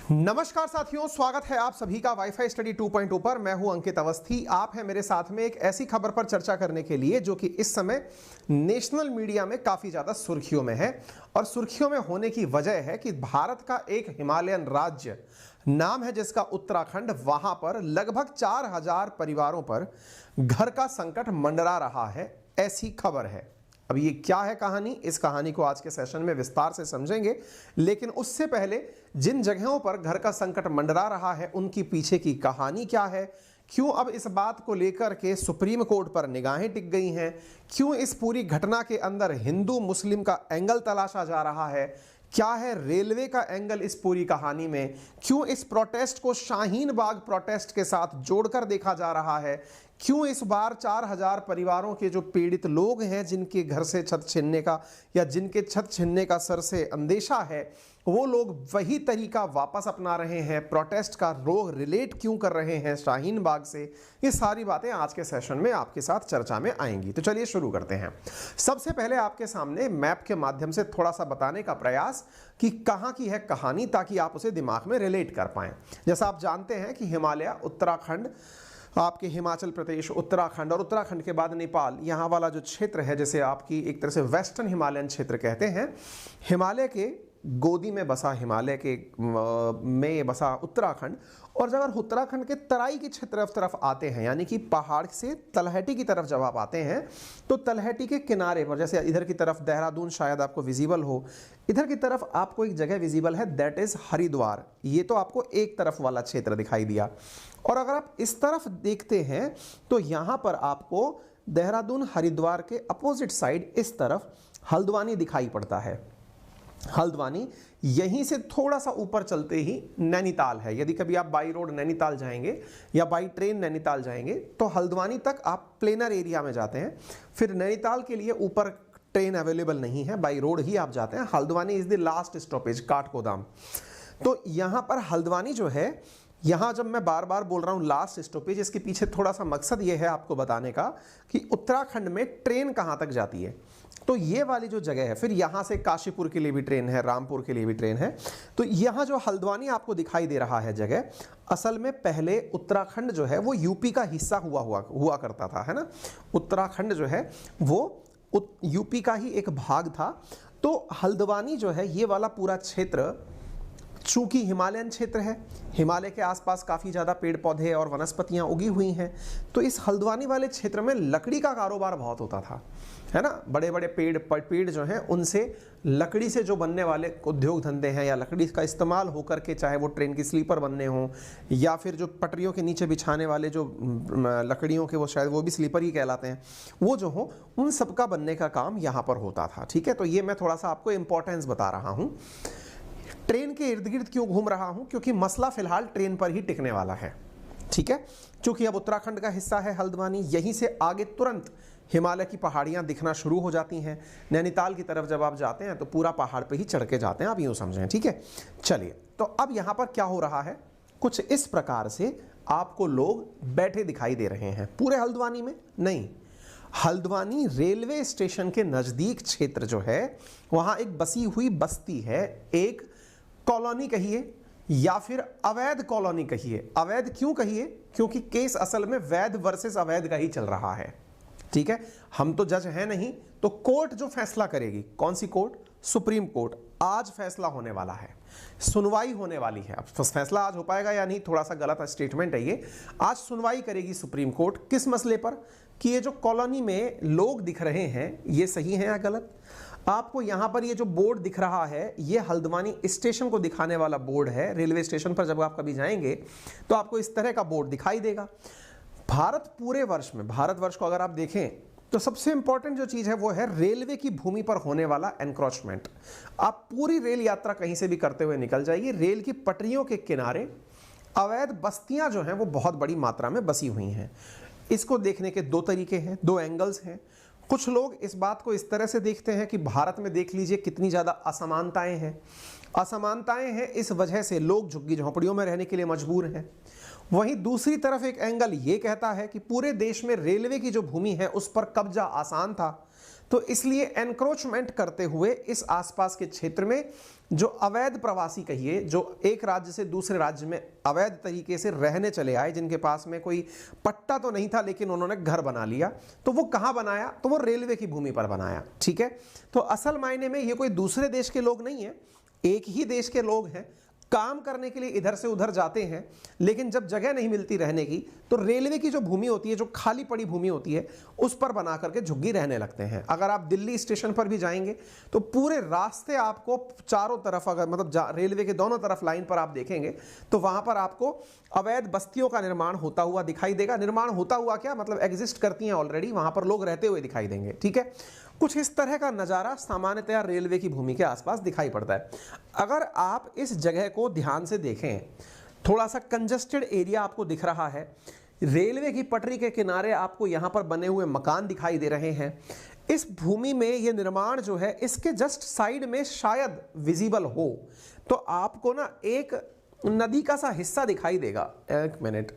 नमस्कार साथियों, स्वागत है आप सभी का वाईफाई स्टडी 2.0 पर। मैं हूं अंकित अवस्थी। आप हैं मेरे साथ में एक ऐसी खबर पर चर्चा करने के लिए जो कि इस समय नेशनल मीडिया में काफी ज्यादा सुर्खियों में है। और सुर्खियों में होने की वजह है कि भारत का एक हिमालयन राज्य नाम है जिसका उत्तराखंड, वहां पर लगभग 4000 परिवारों पर घर का संकट मंडरा रहा है, ऐसी खबर है। अब ये क्या है कहानी, इस कहानी को आज के सेशन में विस्तार से समझेंगे। लेकिन उससे पहले जिन जगहों पर घर का संकट मंडरा रहा है उनकी पीछे की कहानी क्या है, क्यों अब इस बात को लेकर के सुप्रीम कोर्ट पर निगाहें टिक गई हैं, क्यों इस पूरी घटना के अंदर हिंदू मुस्लिम का एंगल तलाशा जा रहा है, क्या है रेलवे का एंगल इस पूरी कहानी में, क्यों इस प्रोटेस्ट को शाहीन बाग प्रोटेस्ट के साथ जोड़कर देखा जा रहा है, क्यों इस बार 4000 परिवारों के जो पीड़ित लोग हैं जिनके घर से छत छीनने का या जिनके छत छीनने का सर से अंदेशा है, वो लोग वही तरीका वापस अपना रहे हैं, प्रोटेस्ट का रोग रिलेट क्यों कर रहे हैं शाहीन बाग से। ये सारी बातें आज के सेशन में आपके साथ चर्चा में आएंगी। तो चलिए शुरू करते हैं। सबसे पहले आपके सामने मैप के माध्यम से थोड़ा सा बताने का प्रयास कि कहाँ की है कहानी, ताकि आप उसे दिमाग में रिलेट कर पाएं। जैसा आप जानते हैं कि हिमालय, उत्तराखंड, आपके हिमाचल प्रदेश, उत्तराखंड और उत्तराखंड के बाद नेपाल, यहाँ वाला जो क्षेत्र है जिसे आपकी एक तरह से वेस्टर्न हिमालयन क्षेत्र कहते हैं, हिमालय के गोदी में बसा, हिमालय के में बसा उत्तराखंड। और जब आप उत्तराखंड के तराई की तरफ आते हैं, यानी कि पहाड़ से तलहटी की तरफ जब आप आते हैं, तो तलहटी के किनारे पर, जैसे इधर की तरफ देहरादून शायद आपको विजिबल हो, इधर की तरफ आपको एक जगह विजिबल है, दैट इज हरिद्वार। ये तो आपको एक तरफ वाला क्षेत्र दिखाई दिया। और अगर आप इस तरफ देखते हैं तो यहां पर आपको देहरादून हरिद्वार के अपोजिट साइड इस तरफ हल्द्वानी दिखाई पड़ता है। हल्द्वानी यहीं से थोड़ा सा ऊपर चलते ही नैनीताल है। यदि कभी आप बाई रोड नैनीताल जाएंगे या बाई ट्रेन नैनीताल जाएंगे तो हल्द्वानी तक आप प्लेनर एरिया में जाते हैं। फिर नैनीताल के लिए ऊपर ट्रेन अवेलेबल नहीं है, बाई रोड ही आप जाते हैं। Haldwani is the last stoppage, Kathgodam. तो यहां पर हल्द्वानी जो है, यहां जब मैं बार बार बोल रहा हूं लास्ट स्टॉपेज, इसके पीछे थोड़ा सा मकसद यह है आपको बताने का कि उत्तराखंड में ट्रेन कहां तक जाती है। तो ये वाली जो जगह है, फिर यहां से काशीपुर के लिए भी ट्रेन है, रामपुर के लिए भी ट्रेन है। तो यहां जो हल्द्वानी आपको दिखाई दे रहा है जगह, असल में पहले उत्तराखंड जो है वो यूपी का हिस्सा हुआ करता था, है ना। उत्तराखंड जो है वो यूपी का ही एक भाग था। तो हल्द्वानी जो है, ये वाला पूरा क्षेत्र चूंकि हिमालयन क्षेत्र है, हिमालय के आसपास काफ़ी ज़्यादा पेड़ पौधे और वनस्पतियां उगी हुई हैं, तो इस हल्द्वानी वाले क्षेत्र में लकड़ी का कारोबार बहुत होता था, है ना। बड़े बड़े पेड़ जो हैं, उनसे लकड़ी से जो बनने वाले उद्योग धंधे हैं या लकड़ी का इस्तेमाल होकर के, चाहे वो ट्रेन की स्लीपर बनने हों या फिर जो पटरियों के नीचे बिछाने वाले जो लकड़ियों के, वो शायद वो भी स्लीपर ही कहलाते हैं, वो जो हो, उन सब का बनने का काम यहाँ पर होता था। ठीक है, तो ये मैं थोड़ा सा आपको इंपॉर्टेंस बता रहा हूँ। ट्रेन के इर्द गिर्द क्यों घूम रहा हूं, क्योंकि मसला फिलहाल ट्रेन पर ही टिकने वाला है। ठीक है, क्योंकि अब उत्तराखंड का हिस्सा है हल्द्वानी, यहीं से आगे तुरंत हिमालय की पहाड़ियां दिखना शुरू हो जाती हैं। नैनीताल की तरफ जब आप जाते हैं तो पूरा पहाड़ पे ही चढ़ के जाते हैं, आप यूं समझें। ठीक है, चलिए, तो अब यहां पर क्या हो रहा है, कुछ इस प्रकार से आपको लोग बैठे दिखाई दे रहे हैं। पूरे हल्द्वानी में नहीं, हल्द्वानी रेलवे स्टेशन के नजदीक क्षेत्र जो है, वहां एक बसी हुई बस्ती है, एक कॉलोनी कहिए या फिर अवैध कॉलोनी कहिए। अवैध क्यों कहिए, क्योंकि केस असल में वैध वर्सेस अवैध का ही चल रहा है। ठीक है, हम तो जज हैं नहीं, तो कोर्ट जो फैसला करेगी, कौन सी कोर्ट, सुप्रीम कोर्ट। आज फैसला होने वाला है, सुनवाई होने वाली है। अब फैसला आज हो पाएगा या नहीं, थोड़ा सा गलत स्टेटमेंट है ये। आज सुनवाई करेगी सुप्रीम कोर्ट, किस मसले पर, कि ये जो कॉलोनी में लोग दिख रहे हैं ये सही है या गलत। आपको यहां पर ये जो बोर्ड दिख रहा है, ये हल्द्वानी स्टेशन को दिखाने वाला बोर्ड है। रेलवे स्टेशन पर जब आप कभी जाएंगे तो आपको इस तरह का बोर्ड दिखाई देगा। पूरे वर्ष में, भारतवर्ष को अगर आप देखें तो सबसे इंपॉर्टेंट जो चीज है वो है रेलवे की भूमि पर होने वाला एनक्रोचमेंट। आप पूरी रेल यात्रा कहीं से भी करते हुए निकल जाइए, रेल की पटरियों के किनारे अवैध बस्तियां जो हैं वो बहुत बड़ी मात्रा में बसी हुई हैं। इसको देखने के दो तरीके हैं, दो एंगल्स हैं। कुछ लोग इस बात को इस तरह से देखते हैं कि भारत में देख लीजिए कितनी ज़्यादा असमानताएं हैं। असमानताएं हैं, इस वजह से लोग झुग्गी झोंपड़ियों में रहने के लिए मजबूर हैं। वहीं दूसरी तरफ एक एंगल ये कहता है कि पूरे देश में रेलवे की जो भूमि है उस पर कब्जा आसान था, तो इसलिए एनक्रोचमेंट करते हुए इस आसपास के क्षेत्र में जो अवैध प्रवासी कहिए, जो एक राज्य से दूसरे राज्य में अवैध तरीके से रहने चले आए, जिनके पास में कोई पट्टा तो नहीं था लेकिन उन्होंने घर बना लिया, तो वो कहाँ बनाया? तो वो रेलवे की भूमि पर बनाया। ठीक है, तो असल मायने में ये कोई दूसरे देश के लोग नहीं है, एक ही देश के लोग हैं, काम करने के लिए इधर से उधर जाते हैं, लेकिन जब जगह नहीं मिलती रहने की तो रेलवे की जो भूमि होती है, जो खाली पड़ी भूमि होती है, उस पर बना करके झुग्गी रहने लगते हैं। अगर आप दिल्ली स्टेशन पर भी जाएंगे तो पूरे रास्ते आपको चारों तरफ, अगर मतलब रेलवे के दोनों तरफ लाइन पर आप देखेंगे तो वहां पर आपको अवैध बस्तियों का निर्माण होता हुआ दिखाई देगा। निर्माण होता हुआ क्या मतलब, एग्जिस्ट करती हैं ऑलरेडी, वहां पर लोग रहते हुए दिखाई देंगे। ठीक है, कुछ इस तरह का नज़ारा सामान्यतया रेलवे की भूमि के आसपास दिखाई पड़ता है। अगर आप इस जगह को ध्यान से देखें, थोड़ा सा कंजस्टेड एरिया आपको दिख रहा है, रेलवे की पटरी के किनारे आपको यहाँ पर बने हुए मकान दिखाई दे रहे हैं। इस भूमि में ये निर्माण जो है, इसके जस्ट साइड में शायद विजिबल हो तो आपको ना एक नदी का सा हिस्सा दिखाई देगा। एक मिनट,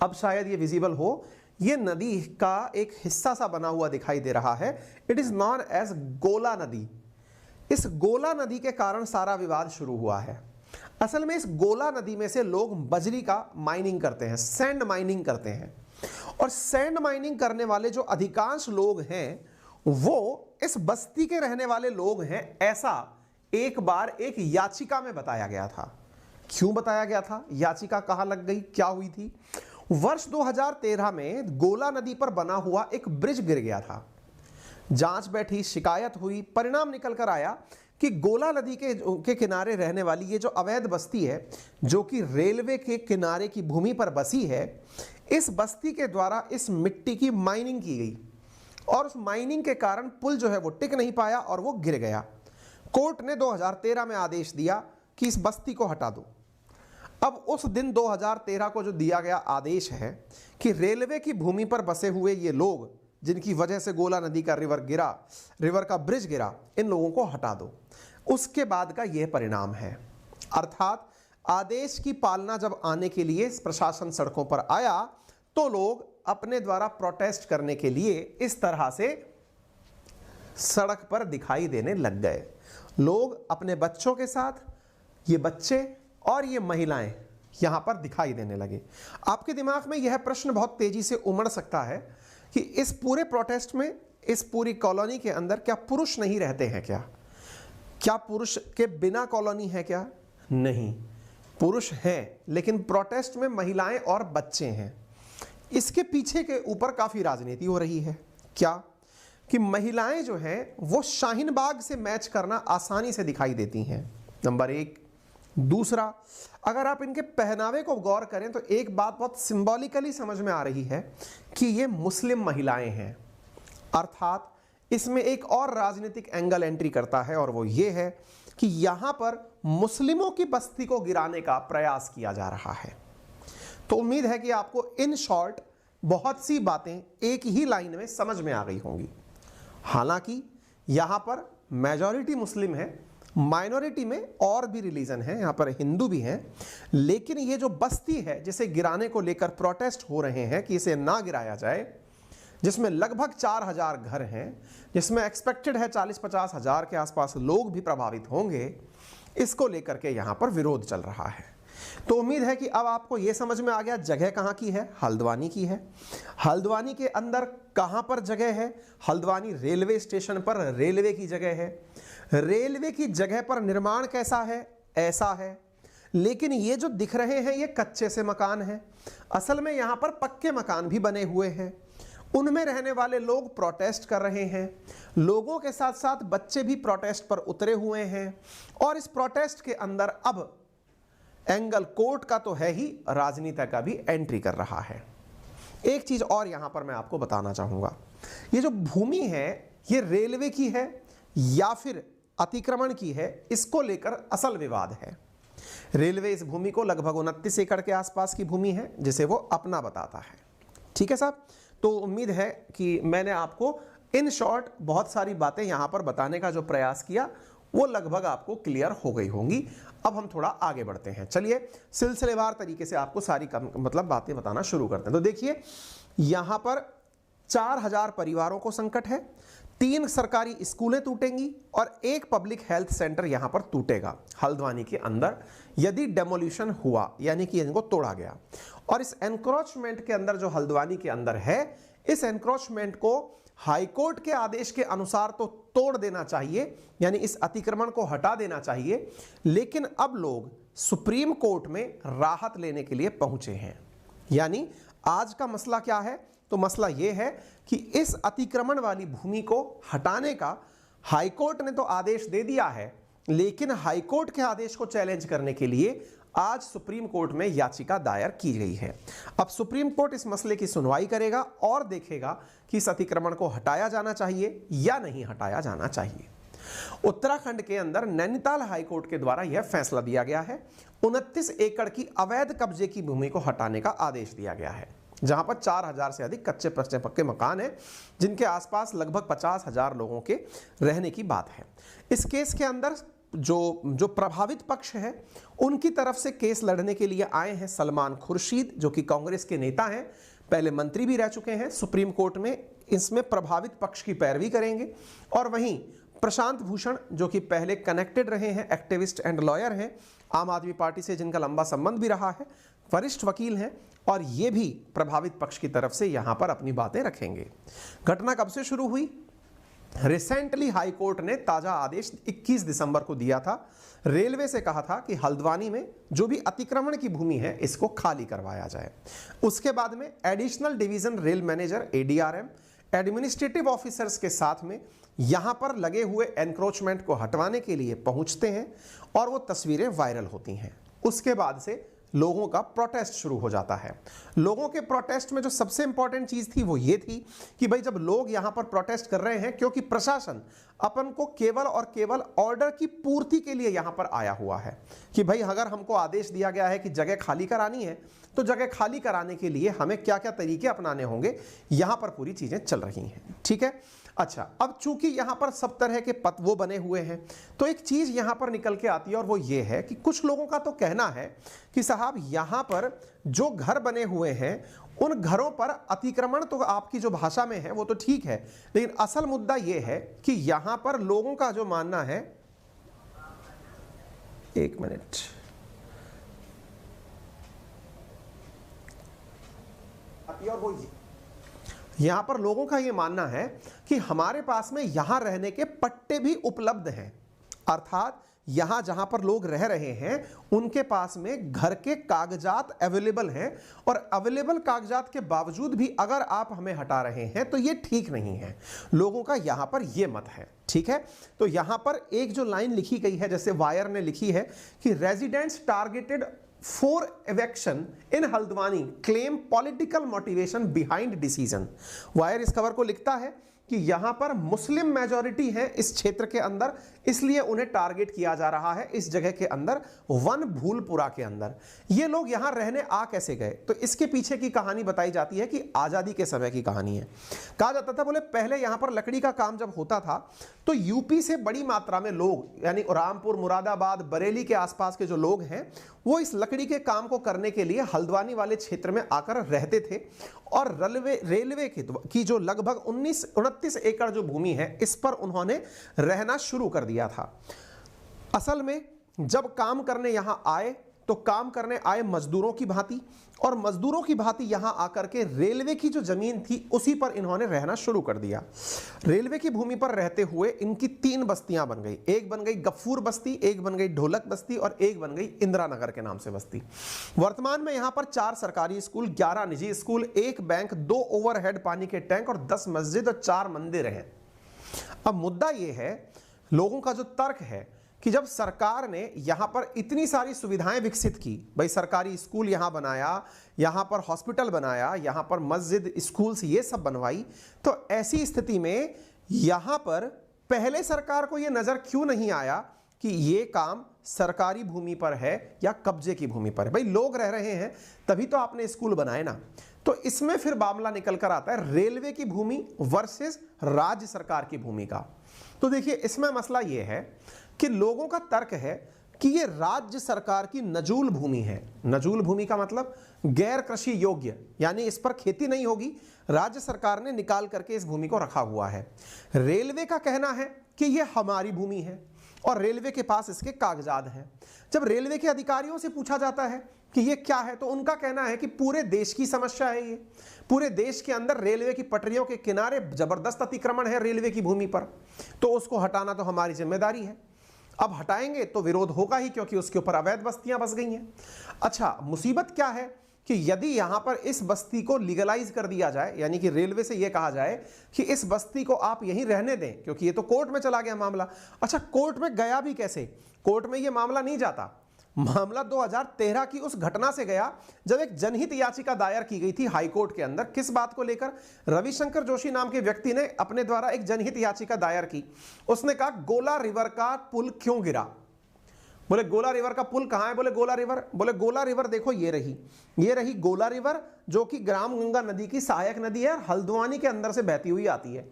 अब शायद ये विजिबल हो, ये नदी का एक हिस्सा सा बना हुआ दिखाई दे रहा है। इट इज नॉन एज गोला नदी। इस गोला नदी के कारण सारा विवाद शुरू हुआ है। असल में इस गोला नदी में से लोग बजरी का माइनिंग करते हैं, सैंड माइनिंग करते हैं, और सैंड माइनिंग करने वाले जो अधिकांश लोग हैं वो इस बस्ती के रहने वाले लोग हैं, ऐसा एक बार एक याचिका में बताया गया था। क्यों बताया गया था? याचिका कहां लग गई, क्या हुई थी? वर्ष 2013 में गोला नदी पर बना हुआ एक ब्रिज गिर गया था। जांच बैठी, शिकायत हुई, परिणाम निकल कर आया कि गोला नदी के किनारे रहने वाली ये जो अवैध बस्ती है, जो कि रेलवे के किनारे की भूमि पर बसी है, इस बस्ती के द्वारा इस मिट्टी की माइनिंग की गई और उस माइनिंग के कारण पुल जो है वो टिक नहीं पाया और वो गिर गया। कोर्ट ने 2013 में आदेश दिया कि इस बस्ती को हटा दो। अब उस दिन 2013 को जो दिया गया आदेश है कि रेलवे की भूमि पर बसे हुए ये लोग, जिनकी वजह से गोला नदी का रिवर का ब्रिज गिरा, इन लोगों को हटा दो। उसके बाद का यह परिणाम है। अर्थात आदेश की पालना जब आने के लिए प्रशासन सड़कों पर आया तो लोग अपने द्वारा प्रोटेस्ट करने के लिए इस तरह से सड़क पर दिखाई देने लग गए। लोग अपने बच्चों के साथ, ये बच्चे और ये महिलाएं यहां पर दिखाई देने लगे। आपके दिमाग में यह प्रश्न बहुत तेजी से उमड़ सकता है कि इस पूरे प्रोटेस्ट में, इस पूरी कॉलोनी के अंदर क्या पुरुष नहीं रहते हैं? क्या पुरुष के बिना कॉलोनी है क्या? नहीं, पुरुष हैं, लेकिन प्रोटेस्ट में महिलाएं और बच्चे हैं। इसके पीछे के ऊपर काफी राजनीति हो रही है। क्या कि महिलाएं जो हैं वो शाहीन बाग से मैच करना आसानी से दिखाई देती हैं, नंबर एक। दूसरा, अगर आप इनके पहनावे को गौर करें तो एक बात बहुत सिंबॉलिकली समझ में आ रही है कि ये मुस्लिम महिलाएं हैं। अर्थात इसमें एक और राजनीतिक एंगल एंट्री करता है और वो ये है कि यहां पर मुस्लिमों की बस्ती को गिराने का प्रयास किया जा रहा है। तो उम्मीद है कि आपको इन शॉर्ट बहुत सी बातें एक ही लाइन में समझ में आ गई होंगी। हालांकि यहां पर मेजॉरिटी मुस्लिम है, माइनॉरिटी में और भी रिलीजन है, यहां पर हिंदू भी हैं, लेकिन ये जो बस्ती है जिसे गिराने को लेकर प्रोटेस्ट हो रहे हैं कि इसे ना गिराया जाए, जिसमें लगभग 4000 घर हैं, जिसमें एक्सपेक्टेड है 40-50 हजार के आसपास लोग भी प्रभावित होंगे, इसको लेकर के यहां पर विरोध चल रहा है। तो उम्मीद है कि अब आपको यह समझ में आ गया जगह कहां की है, हल्द्वानी की है। हल्द्वानी के अंदर कहां पर जगह है? हल्द्वानी रेलवे स्टेशन पर रेलवे की जगह है। रेलवे की जगह पर निर्माण कैसा है? ऐसा है, लेकिन ये जो दिख रहे हैं ये कच्चे से मकान हैं। असल में यहां पर पक्के मकान भी बने हुए हैं, उनमें रहने वाले लोग प्रोटेस्ट कर रहे हैं। लोगों के साथ साथ बच्चे भी प्रोटेस्ट पर उतरे हुए हैं और इस प्रोटेस्ट के अंदर अब एंगल कोर्ट का तो है ही, राजनीति का भी एंट्री कर रहा है। एक चीज और यहां पर मैं आपको बताना चाहूंगा, ये जो भूमि है ये रेलवे की है या फिर अतिक्रमण की है, इसको लेकर असल विवाद है। रेलवे इस भूमि को लगभग 29 एकड़ के आसपास की भूमि है जिसे वो अपना बताता है। ठीक है साहब, तो उम्मीद है कि मैंने आपको इन शॉर्ट बहुत सारी बातें यहां पर बताने का जो प्रयास किया वो लगभग आपको क्लियर हो गई होंगी। अब हम थोड़ा आगे बढ़ते हैं, चलिए सिलसिलेवार तरीके से आपको सारी बातें बताना शुरू करते हैं। तो देखिए यहां पर 4000 परिवारों को संकट है, 3 सरकारी स्कूलें टूटेंगी और 1 पब्लिक हेल्थ सेंटर यहां पर टूटेगा हल्द्वानी के अंदर यदि डेमोलिशन हुआ, यानी कि इनको तोड़ा गया। और इस एनक्रोचमेंट के अंदर जो हल्द्वानी के अंदर है, इस एनक्रोचमेंट को हाईकोर्ट के आदेश के अनुसार तो तोड़ देना चाहिए, यानी इस अतिक्रमण को हटा देना चाहिए, लेकिन अब लोग सुप्रीम कोर्ट में राहत लेने के लिए पहुंचे हैं। यानी आज का मसला क्या है? तो मसला यह है कि इस अतिक्रमण वाली भूमि को हटाने का हाईकोर्ट ने तो आदेश दे दिया है, लेकिन हाईकोर्ट के आदेश को चैलेंज करने के लिए आज सुप्रीम कोर्ट में याचिका दायर की गई है। अब सुप्रीम कोर्ट इस मसले की सुनवाई करेगा और देखेगा कि इस अतिक्रमण को हटाया जाना चाहिए या नहीं हटाया जाना चाहिए। उत्तराखंड के अंदर नैनीताल हाईकोर्ट के द्वारा यह फैसला दिया गया है। 29 एकड़ की अवैध कब्जे की भूमि को हटाने का आदेश दिया गया है, जहां पर 4000 से अधिक कच्चे पक्के मकान हैं, जिनके आसपास लगभग 50,000 लोगों के रहने की बात है। इस केस के अंदर जो प्रभावित पक्ष है, उनकी तरफ से केस लड़ने के लिए आए हैं सलमान खुर्शीद, जो कि कांग्रेस के नेता हैं, पहले मंत्री भी रह चुके हैं सुप्रीम कोर्ट में, इसमें प्रभावित पक्ष की पैरवी करेंगे। और वहीं प्रशांत भूषण, जो कि पहले कनेक्टेड रहे हैं, एक्टिविस्ट एंड लॉयर हैं, आम आदमी पार्टी से जिनका लंबा संबंध भी रहा है, वरिष्ठ वकील हैं, और ये भी प्रभावित पक्ष की तरफ से यहां पर अपनी बातें रखेंगे। घटना कब से शुरू हुई? रिसेंटली हाई कोर्ट ने ताजा आदेश 21 दिसंबर को दिया था। रेलवे से कहा था कि हल्द्वानी में जो भी अतिक्रमण की भूमि है इसको खाली करवाया जाए। उसके बाद में additional division rail manager ADRM administrative officers के साथ में यहां पर लगे हुए एनक्रोचमेंट को हटवाने के लिए पहुंचते हैं और वो तस्वीरें वायरल होती हैं। उसके बाद से लोगों का प्रोटेस्ट शुरू हो जाता है। लोगों के प्रोटेस्ट में जो सबसे इंपॉर्टेंट चीज थी वो ये थी कि भाई जब लोग यहां पर प्रोटेस्ट कर रहे हैं, क्योंकि प्रशासन अपन को केवल और केवल ऑर्डर की पूर्ति के लिए यहां पर आया हुआ है कि भाई अगर हमको आदेश दिया गया है कि जगह खाली करानी है, तो जगह खाली कराने के लिए हमें क्या क्या तरीके अपनाने होंगे, यहां पर पूरी चीजें चल रही हैं। ठीक है, अच्छा, अब चूंकि यहां पर सब तरह के पद वो बने हुए हैं, तो एक चीज यहां पर निकल के आती है और वो ये है कि कुछ लोगों का तो कहना है कि साहब यहां पर जो घर बने हुए हैं उन घरों पर अतिक्रमण तो आपकी जो भाषा में है वो तो ठीक है, लेकिन असल मुद्दा ये है कि यहां पर लोगों का जो मानना है, एक मिनट, और वो यहां पर लोगों का यह मानना है कि हमारे पास में यहां रहने के पट्टे भी उपलब्ध हैं, अर्थात यहां जहां पर लोग रह रहे हैं उनके पास में घर के कागजात अवेलेबल हैं, और अवेलेबल कागजात के बावजूद भी अगर आप हमें हटा रहे हैं तो यह ठीक नहीं है। लोगों का यहां पर यह मत है। ठीक है, तो यहां पर एक जो लाइन लिखी गई है, जैसे वायर ने लिखी है कि residents targeted for eviction in Haldwani claim political motivation behind decision. Wire इस खबर को लिखता है कि यहां पर मुस्लिम मेजॉरिटी है इस क्षेत्र के अंदर, इसलिए उन्हें टारगेट किया जा रहा है इस जगह के अंदर, वन भूलपुरा के अंदर। ये लोग यहां रहने आ कैसे गए? तो इसके पीछे की कहानी बताई जाती है कि आजादी के समय की कहानी है। कहा जाता था, बोले पहले यहां पर लकड़ी का काम जब होता था तो यूपी से बड़ी मात्रा में लोग, यानी रामपुर, मुरादाबाद, बरेली के आसपास के जो लोग हैं, वो इस लकड़ी के काम को करने के लिए हल्द्वानी वाले क्षेत्र में आकर रहते थे, और रेलवे की जो लगभग 29 एकड़ जो भूमि है, इस पर उन्होंने रहना शुरू कर दिया था। असल में जब काम करने यहां आए तो काम करने आए मजदूरों की भांति, और मजदूरों की भांति यहां आकर के रेलवे की जो जमीन थी उसी पर इन्होंने रहना शुरू कर दिया। रेलवे की भूमि पर रहते हुए इनकी 3 बस्तियां बन गई। एक बन गई गफूर बस्ती, एक बन गई ढोलक बस्ती, और एक बन गई इंदिरा नगर के नाम से बस्ती। वर्तमान में यहां पर 4 सरकारी स्कूल, 11 निजी स्कूल, 1 बैंक, 2 ओवरहेड पानी के टैंक और 10 मस्जिद और 4 मंदिर हैं। अब मुद्दा यह है, लोगों का जो तर्क है कि जब सरकार ने यहां पर इतनी सारी सुविधाएं विकसित की, भाई सरकारी स्कूल यहां बनाया, यहां पर हॉस्पिटल बनाया, यहां पर मस्जिद, स्कूल्स, ये सब बनवाई, तो ऐसी स्थिति में यहां पर पहले सरकार को यह नजर क्यों नहीं आया कि यह काम सरकारी भूमि पर है या कब्जे की भूमि पर है? भाई लोग रह रहे हैं तभी तो आपने स्कूल बनाए ना। तो इसमें फिर मामला निकल कर आता है रेलवे की भूमि वर्सेस राज्य सरकार की भूमि का। तो देखिए, इसमें मसला यह है कि लोगों का तर्क है कि ये राज्य सरकार की नजूल भूमि है। नजूल भूमि का मतलब गैर कृषि योग्य, यानी इस पर खेती नहीं होगी, राज्य सरकार ने निकाल करके इस भूमि को रखा हुआ है। रेलवे का कहना है कि ये हमारी भूमि है और रेलवे के पास इसके कागजात हैं। जब रेलवे के अधिकारियों से पूछा जाता है कि ये क्या है, तो उनका कहना है कि पूरे देश की समस्या है ये। पूरे देश के अंदर रेलवे की पटरियों के किनारे जबरदस्त अतिक्रमण है रेलवे की भूमि पर, तो उसको हटाना तो हमारी जिम्मेदारी है। अब हटाएंगे तो विरोध होगा ही, क्योंकि उसके ऊपर अवैध बस्तियां बस गई हैं। अच्छा, मुसीबत क्या है कि यदि यहां पर इस बस्ती को लीगलाइज कर दिया जाए, यानी कि रेलवे से यह कहा जाए कि इस बस्ती को आप यहीं रहने दें, क्योंकि ये तो कोर्ट में चला गया मामला। अच्छा, कोर्ट में गया भी कैसे? कोर्ट में यह मामला नहीं जाता, मामला 2013 की उस घटना से गया जब एक जनहित याचिका दायर की गई थी हाईकोर्ट के अंदर। किस बात को लेकर? रविशंकर जोशी नाम के व्यक्ति ने अपने द्वारा एक जनहित याचिका दायर की। उसने कहा गोला रिवर का पुल क्यों गिरा? बोले गोला रिवर का पुल कहां है? बोले गोला रिवर। बोले गोला रिवर देखो ये रही गोला रिवर, जो कि ग्राम गंगा नदी की सहायक नदी है और हल्द्वानी के अंदर से बहती हुई आती है।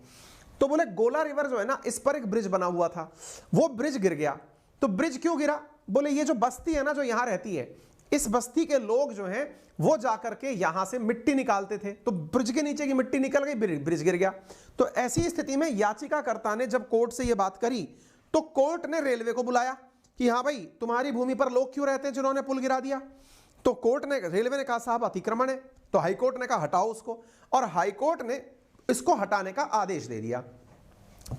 तो बोले गोला रिवर जो है ना, इस पर एक ब्रिज बना हुआ था, वो ब्रिज गिर गया। तो ब्रिज क्यों गिरा? बोले ये जो बस्ती है ना, जो यहां रहती है, इस बस्ती के लोग जो हैं वो जाकर के यहां से मिट्टी निकालते थे, तो ब्रिज के नीचे की मिट्टी निकल गई, ब्रिज गिर गया। तो ऐसी स्थिति में याचिकाकर्ता ने जब कोर्ट से यह बात करी, तो कोर्ट ने रेलवे को बुलाया कि हाँ भाई, तुम्हारी भूमि पर लोग क्यों रहते हैं जिन्होंने पुल गिरा दिया? तो रेलवे ने कहा साहब अतिक्रमण है। तो हाईकोर्ट ने कहा हटाओ उसको, और हाईकोर्ट ने इसको हटाने का आदेश दे दिया।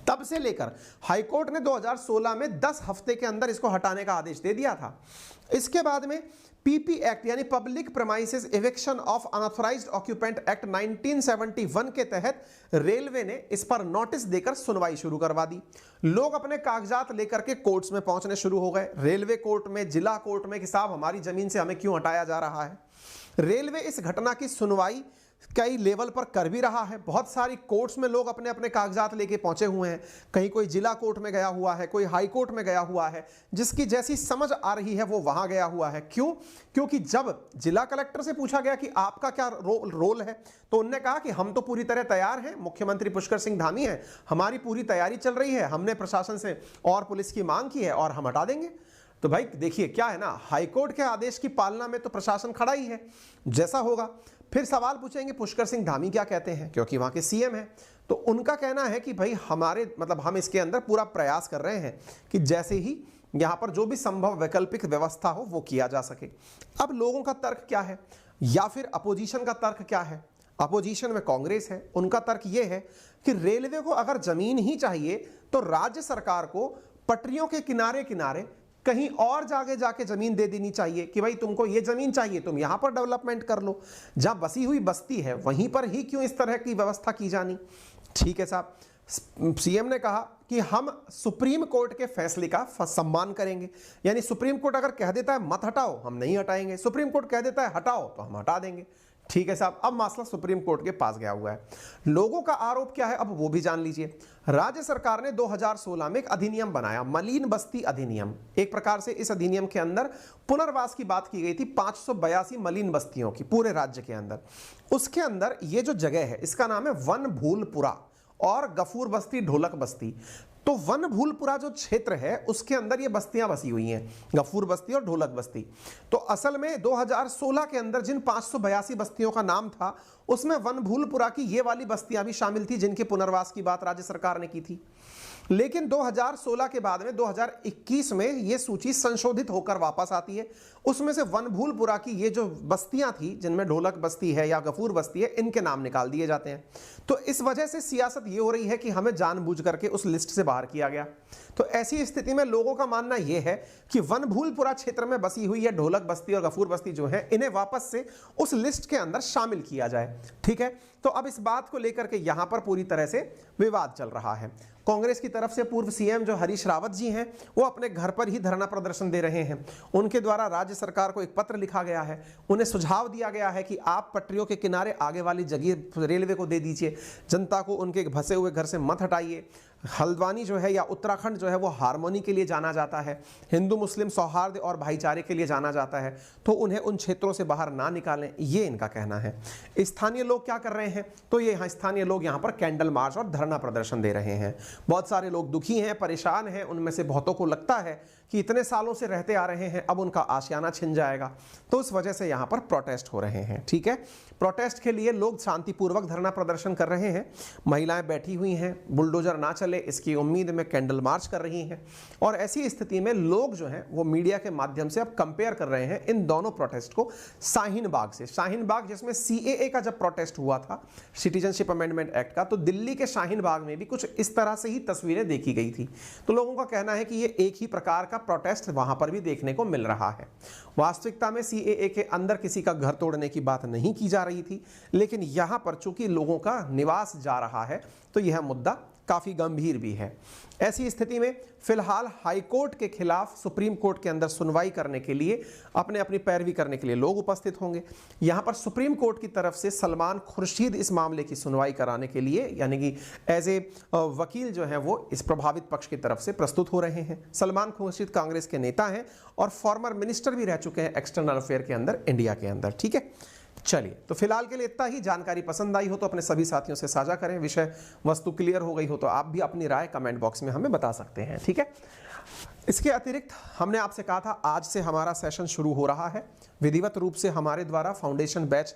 तब से लेकर हाईकोर्ट ने 2016 में 10 हफ्ते के अंदर इसको हटाने का आदेश दे दिया था। इसके बाद में पीपी एक्ट यानी public premises eviction of unauthorised occupant act 1971 के तहत रेलवे ने इस पर नोटिस देकर सुनवाई शुरू करवा दी। लोग अपने कागजात लेकर के कोर्ट्स में पहुंचने शुरू हो गए, रेलवे कोर्ट में, जिला कोर्ट में, कि साहब हमारी जमीन से हमें क्यों हटाया जा रहा है। रेलवे इस घटना की सुनवाई कई लेवल पर कर भी रहा है। बहुत सारी कोर्ट्स में लोग अपने अपने कागजात लेके पहुंचे हुए हैं, कहीं कोई जिला कोर्ट में गया हुआ है, कोई हाई कोर्ट में गया हुआ है, जिसकी जैसी समझ आ रही है वो वहां गया हुआ है। क्यों? क्योंकि जब जिला कलेक्टर से पूछा गया कि आपका क्या रोल है, तो उन्होंने कहा कि हम तो पूरी तरह तैयार हैं, मुख्यमंत्री पुष्कर सिंह धामी हैं, हमारी पूरी तैयारी चल रही है, हमने प्रशासन से और पुलिस की मांग की है और हम हटा देंगे। तो भाई देखिए क्या है ना, हाईकोर्ट के आदेश की पालना में तो प्रशासन खड़ा ही है, जैसा होगा। फिर सवाल पूछेंगे पुष्कर सिंह धामी क्या कहते हैं, क्योंकि वहां के सीएम हैं। तो उनका कहना है कि भाई हम इसके अंदर पूरा प्रयास कर रहे हैं कि जैसे ही यहां पर जो भी संभव वैकल्पिक व्यवस्था हो वो किया जा सके। अब लोगों का तर्क क्या है, या फिर अपोजिशन का तर्क क्या है? अपोजिशन में कांग्रेस है, उनका तर्क यह है कि रेलवे को अगर जमीन ही चाहिए तो राज्य सरकार को पटरियों के किनारे किनारे कहीं और जाके जमीन दे देनी चाहिए कि भाई तुमको ये जमीन चाहिए, तुम यहां पर डेवलपमेंट कर लो। जहां बसी हुई बस्ती है वहीं पर ही क्यों इस तरह की व्यवस्था की जानी? ठीक है साहब, सीएम ने कहा कि हम सुप्रीम कोर्ट के फैसले का सम्मान करेंगे, यानी सुप्रीम कोर्ट अगर कह देता है मत हटाओ, हम नहीं हटाएंगे, सुप्रीम कोर्ट कह देता है हटाओ तो हम हटा देंगे। ठीक है साहब, अब मामला सुप्रीम कोर्ट के पास गया हुआ है। लोगों का आरोप क्या है अब वो भी जान लीजिए। राज्य सरकार ने 2016 में एक अधिनियम बनाया, मलिन बस्ती अधिनियम। एक प्रकार से इस अधिनियम के अंदर पुनर्वास की बात की गई थी 582 मलिन बस्तियों की पूरे राज्य के अंदर। उसके अंदर ये जो जगह है इसका नाम है वन भूलपुरा और गफूर बस्ती, ढोलक बस्ती। तो वन भूलपुरा जो क्षेत्र है उसके अंदर ये बस्तियां बसी हुई हैं, गफूर बस्ती और ढोलक बस्ती। तो असल में 2016 के अंदर जिन 582 बस्तियों का नाम था उसमें वन भूलपुरा की ये वाली बस्तियां भी शामिल थी जिनके पुनर्वास की बात राज्य सरकार ने की थी। लेकिन 2016 के बाद में 2021 में ये सूची संशोधित होकर वापस आती है। उसमें से वन भूलपुरा की ये जो बस्तियां थी जिनमें ढोलक बस्ती है या गफूर बस्ती है, इनके नाम निकाल दिए जाते हैं। तो इस वजह से सियासत ये हो रही है कि हमें जानबूझ करके उस लिस्ट से बाहर किया गया। तो ऐसी स्थिति में लोगों का मानना यह है कि वन भूलपुरा क्षेत्र में बसी हुई है ढोलक बस्ती और गफूर बस्ती जो है, इन्हें वापस से उस लिस्ट के अंदर शामिल किया जाए। ठीक है, तो अब इस बात को लेकर के यहां पर पूरी तरह से विवाद चल रहा है। कांग्रेस की तरफ से पूर्व सीएम जो हरीश रावत जी हैं वो अपने घर पर ही धरना प्रदर्शन दे रहे हैं। उनके द्वारा राज्य सरकार को एक पत्र लिखा गया है, उन्हें सुझाव दिया गया है कि आप पटरियों के किनारे आगे वाली जगह रेलवे को दे दीजिए, जनता को उनके भसे हुए घर से मत हटाइए। हल्द्वानी जो है या उत्तराखंड जो है वो हार्मोनी के लिए जाना जाता है, हिंदू मुस्लिम सौहार्द और भाईचारे के लिए जाना जाता है, तो उन्हें उन क्षेत्रों से बाहर ना निकालें, ये इनका कहना है। स्थानीय लोग क्या कर रहे हैं, तो ये यहाँ स्थानीय लोग यहाँ पर कैंडल मार्च और धरना प्रदर्शन दे रहे हैं। बहुत सारे लोग दुखी हैं, परेशान हैं, उनमें से बहुतों को लगता है कि इतने सालों से रहते आ रहे हैं, अब उनका आशियाना छिन जाएगा, तो उस वजह से यहाँ पर प्रोटेस्ट हो रहे हैं। ठीक है, प्रोटेस्ट के लिए लोग शांतिपूर्वक धरना प्रदर्शन कर रहे हैं, महिलाएं बैठी हुई हैं, बुलडोजर ना चले इसकी उम्मीद में कैंडल मार्च कर रही हैं, और ऐसी स्थिति में लोग जो हैं वो मीडिया के माध्यम से अब कंपेयर कर रहे हैं इन दोनों प्रोटेस्ट को शाहीन बाग से। शाहीन बाग जिसमें सीएए का जब प्रोटेस्ट हुआ था, सिटीजनशिप अमेंडमेंट एक्ट का, तो दिल्ली के शाहीन बाग में भी कुछ इस तरह से ही तस्वीरें देखी गई थी। तो लोगों का कहना है कि ये एक ही प्रकार का प्रोटेस्ट वहां पर भी देखने को मिल रहा है। वास्तविकता में सीएए के अंदर किसी का घर तोड़ने की बात नहीं की जा रही थी, लेकिन यहां पर चूंकि लोगों का निवास जा रहा है तो यह मुद्दा काफी गंभीर भी है। ऐसी स्थिति में फिलहाल हाईकोर्ट के खिलाफ सुप्रीम कोर्ट के अंदर सुनवाई करने के लिए, अपनी पैरवी करने के लिए लोग उपस्थित होंगे। यहां पर सुप्रीम कोर्ट की तरफ से सलमान खुर्शीद इस मामले की सुनवाई कराने के लिए, यानी कि एज ए वकील जो है वो इस प्रभावित पक्ष की तरफ से प्रस्तुत हो रहे हैं। सलमान खुर्शीद कांग्रेस के नेता हैं और फॉर्मर मिनिस्टर भी रह चुके हैं एक्सटर्नल अफेयर के अंदर इंडिया के अंदर। ठीक है, चलिए, तो फिलहाल के लिए इतना ही। जानकारी पसंद आई हो तो अपने सभी साथियों से साझा करें, विषय वस्तु क्लियर हो गई हो तो आप भी अपनी राय कमेंट बॉक्स में हमें बता सकते हैं। ठीक है, इसके अतिरिक्त हमने आपसे कहा था आज से हमारा सेशन शुरू हो रहा है विधिवत रूप से। हमारे द्वारा फाउंडेशन बैच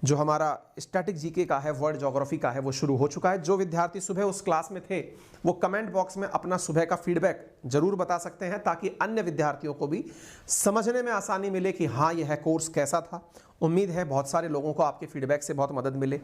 जो हमारा स्टैटिक जीके का है, वर्ल्ड ज्योग्राफी का है, वो शुरू हो चुका है। जो विद्यार्थी सुबह उस क्लास में थे वो कमेंट बॉक्स में अपना सुबह का फीडबैक जरूर बता सकते हैं, ताकि अन्य विद्यार्थियों को भी समझने में आसानी मिले कि हाँ यह कोर्स कैसा था। उम्मीद है बहुत सारे लोगों को आपके फीडबैक से बहुत मदद मिले।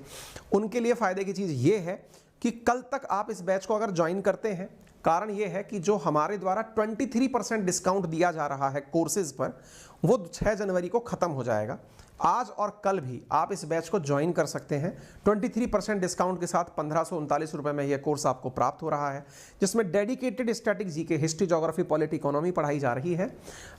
उनके लिए फ़ायदे की चीज़ ये है कि कल तक आप इस बैच को अगर ज्वाइन करते हैं, कारण ये है कि जो हमारे द्वारा 23% डिस्काउंट दिया जा रहा है कोर्सेज पर, वो 6 जनवरी को ख़त्म हो जाएगा। आज और कल भी आप इस बैच को ज्वाइन कर सकते हैं। 23% डिस्काउंट के साथ 1539 रुपये में यह कोर्स आपको प्राप्त हो रहा है, जिसमें dedicated static GK, history, geography, polity, economy पढ़ाई जा रही है।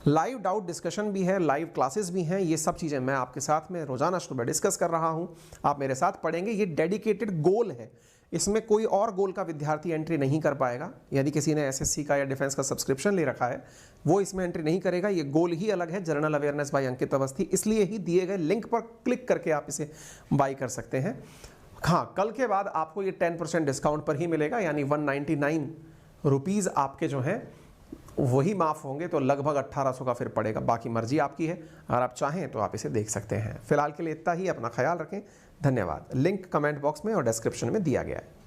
लाइव डाउट डिस्कशन भी है, लाइव क्लासेस भी हैं। ये सब चीज़ें मैं आपके साथ में रोजाना सुबह डिस्कस कर रहा हूँ, आप मेरे साथ पढ़ेंगे। ये डेडिकेटेड गोल है, इसमें कोई और गोल का विद्यार्थी एंट्री नहीं कर पाएगा। यदि किसी ने एसएससी का या डिफेंस का सब्सक्रिप्शन ले रखा है वो इसमें एंट्री नहीं करेगा। ये गोल ही अलग है, जनरल अवेयरनेस बाय अंकित अवस्थी। इसलिए ही दिए गए लिंक पर क्लिक करके आप इसे बाय कर सकते हैं। हाँ, कल के बाद आपको ये 10% डिस्काउंट पर ही मिलेगा, यानी 199 रुपीज़ आपके जो हैं वही माफ़ होंगे, तो लगभग 1800 का फिर पड़ेगा। बाकी मर्जी आपकी है, अगर आप चाहें तो आप इसे देख सकते हैं। फिलहाल के लिए इतना ही, अपना ख्याल रखें। धन्यवाद। लिंक कमेंट बॉक्स में और डिस्क्रिप्शन में दिया गया है।